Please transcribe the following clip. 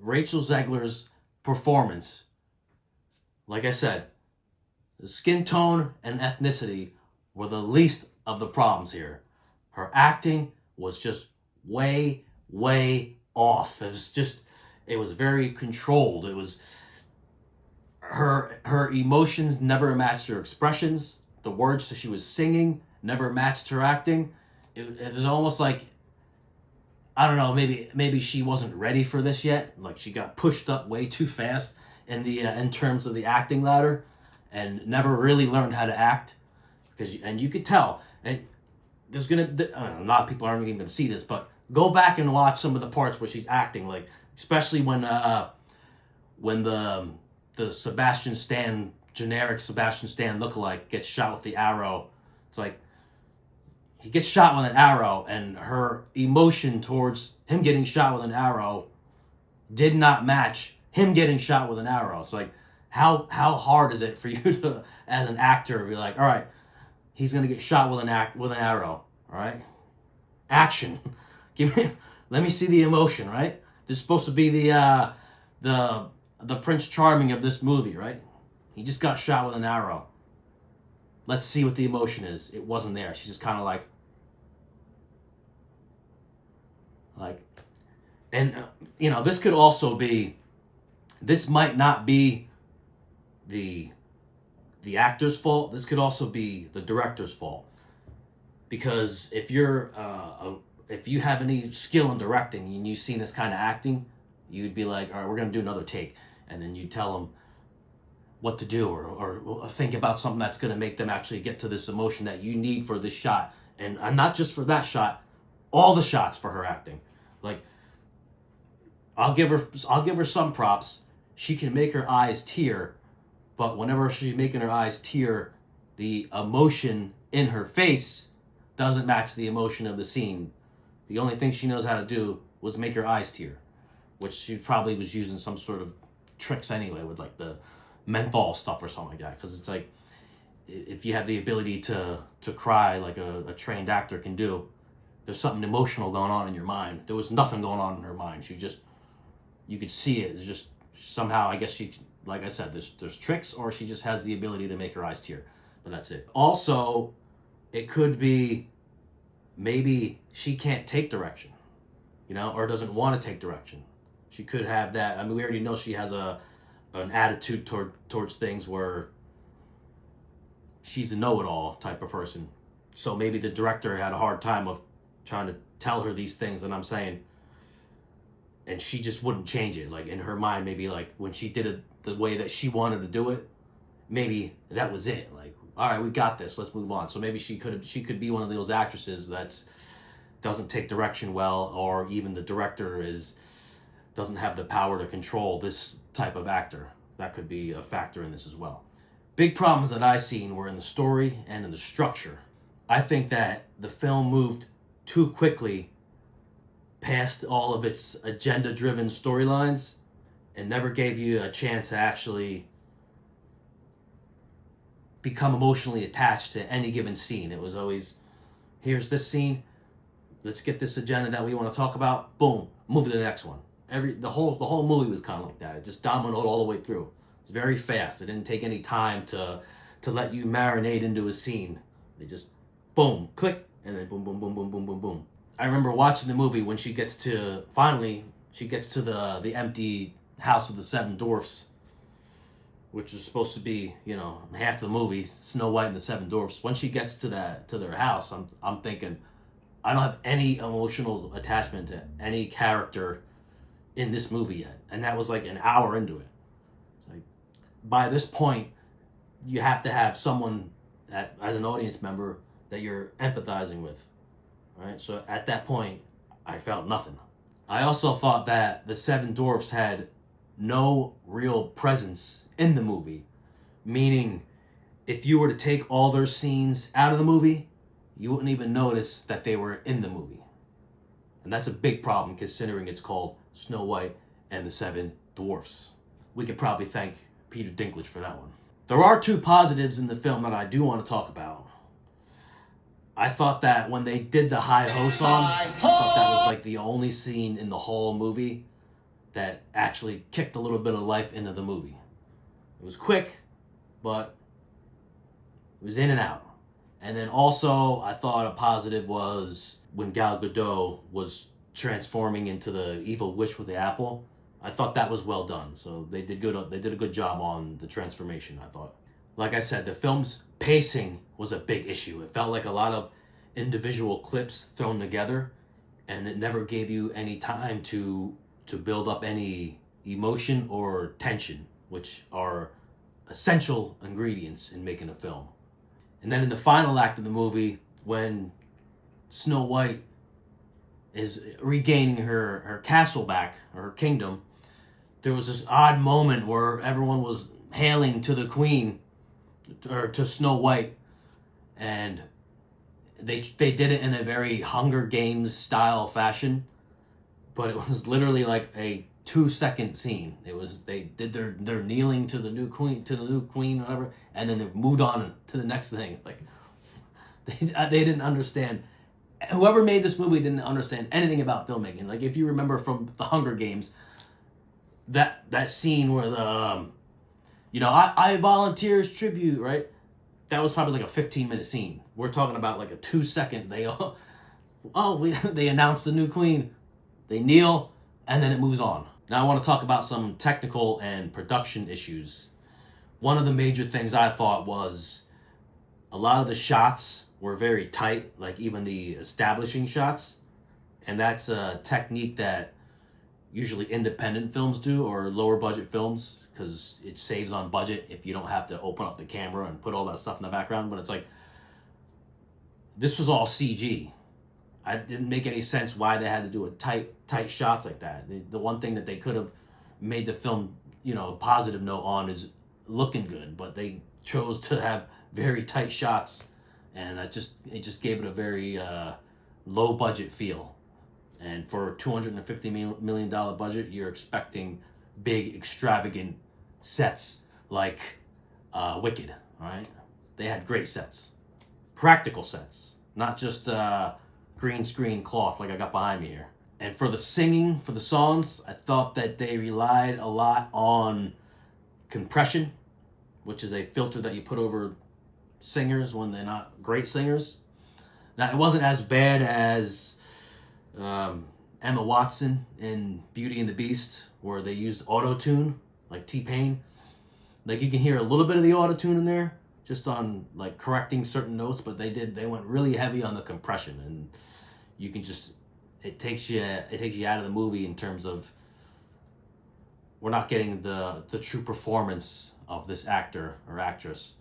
Rachel Zegler's performance, like I said, the skin tone and ethnicity were the least of the problems here. Her acting was just way, way off. It was very controlled. It was her emotions never matched her expressions. The words that she was singing never matched her acting. It was almost like, I don't know, maybe she wasn't ready for this yet. Like she got pushed up way too fast in terms of the acting ladder, and never really learned how to act. And you could tell, and there's gonna, I don't know, a lot of people aren't even gonna see this, but go back and watch some of the parts where she's acting, like especially when the Sebastian Stan, generic Sebastian Stan lookalike gets shot with the arrow. It's like he gets shot with an arrow, and her emotion towards him getting shot with an arrow did not match him getting shot with an arrow. It's like, how hard is it for you to, as an actor, be like, all right, he's gonna get shot with an arrow, all right? Action, let me see the emotion, right? This is supposed to be the Prince Charming of this movie, right? He just got shot with an arrow. Let's see what the emotion is. It wasn't there. She's just kind of like, and this could also be, this might not be the actor's fault. This could also be the director's fault, because if you have any skill in directing and you've seen this kind of acting, you'd be like, all right, we're gonna do another take, and then you tell them what to do, or think about something that's going to make them actually get to this emotion that you need for this shot. And not just for that shot, all the shots for her acting. Like, I'll give her some props. She can make her eyes tear, but whenever she's making her eyes tear, the emotion in her face doesn't match the emotion of the scene. The only thing she knows how to do was make her eyes tear, which she probably was using some sort of tricks anyway with like the menthol stuff or something like that, because it's like, if you have the ability to cry like a trained actor can do, there's something emotional going on in your mind. There was nothing going on in her mind. You could see it. It's just somehow, I guess she, like I said, there's tricks, or she just has the ability to make her eyes tear, but that's it. Also, it could be maybe she can't take direction, or doesn't want to take direction. She could have that. I mean, we already know she has an attitude towards things where she's a know-it-all type of person. So maybe the director had a hard time of trying to tell her these things that I'm saying, and she just wouldn't change it. Like, in her mind, maybe like when she did it the way that she wanted to do it, maybe that was it. Like, all right, we got this, let's move on. So maybe she could be one of those actresses that doesn't take direction well, or even the director doesn't have the power to control this type of actor. That could be a factor in this as well. Big problems that I've seen were in the story and in the structure. I think that the film moved too quickly past all of its agenda-driven storylines and never gave you a chance to actually become emotionally attached to any given scene. It was always, here's this scene, let's get this agenda that we want to talk about, boom, move to the next one. The whole movie was kind of like that. It just dominoed all the way through. It's very fast. It didn't take any time to let you marinate into a scene. They just boom, click, and then boom, boom, boom, boom, boom, boom, boom. I remember watching the movie when she gets to the empty house of the Seven Dwarfs, which is supposed to be, half the movie, Snow White and the Seven Dwarfs. When she gets to their house, I'm thinking, I don't have any emotional attachment to any character in this movie yet, and that was like an hour into it. It's like, by this point, you have to have someone that, as an audience member, that you're empathizing with, right? So at that point, I felt nothing. I also thought that the Seven Dwarfs had no real presence in the movie, meaning if you were to take all their scenes out of the movie, you wouldn't even notice that they were in the movie. And that's a big problem, considering it's called Snow White and the Seven Dwarfs. We could probably thank Peter Dinklage for that one. There are two positives in the film that I do want to talk about. I thought that when they did the Hi-Ho song, I thought that was like the only scene in the whole movie that actually kicked a little bit of life into the movie. It was quick, but it was in and out. And then also, I thought a positive was when Gal Gadot was transforming into the evil witch with the apple. I thought that was well done. So they did good. They did a good job on the transformation, I thought. Like I said, the film's pacing was a big issue. It felt like a lot of individual clips thrown together, and it never gave you any time to build up any emotion or tension, which are essential ingredients in making a film. And then in the final act of the movie, when Snow White is regaining her castle back, or her kingdom, there was this odd moment where everyone was hailing to the queen, or to Snow White, and they did it in a very Hunger Games style fashion, but it was literally like a 2-second scene. It was, they did their kneeling to the new queen, whatever, and then they moved on to the next thing. Like they didn't understand. Whoever made this movie didn't understand anything about filmmaking. Like, if you remember from the Hunger Games, that scene where the I volunteers tribute, right? That was probably like a 15-minute scene. We're talking about like a 2-second. They announce the new queen, they kneel, and then it moves on. Now I want to talk about some technical and production issues. One of the major things I thought was a lot of the shots were very tight, like even the establishing shots. And that's a technique that usually independent films do, or lower budget films, because it saves on budget if you don't have to open up the camera and put all that stuff in the background. But it's like, this was all CG. It didn't make any sense why they had to do a tight shots like that. The one thing that they could have made the film, a positive note on is looking good, but they chose to have very tight shots, and it just gave it a very low budget feel. And for a $250 million budget, you're expecting big, extravagant sets like Wicked, right? They had great sets. Practical sets, not just green screen cloth like I got behind me here. And for the singing, for the songs, I thought that they relied a lot on compression, which is a filter that you put over singers when they're not great singers. Now, it wasn't as bad as Emma Watson in Beauty and the Beast, where they used auto-tune, like T-Pain. Like, you can hear a little bit of the auto-tune in there, just on like correcting certain notes, but they went really heavy on the compression, and you can just, it takes you out of the movie in terms of, we're not getting the true performance of this actor or actress.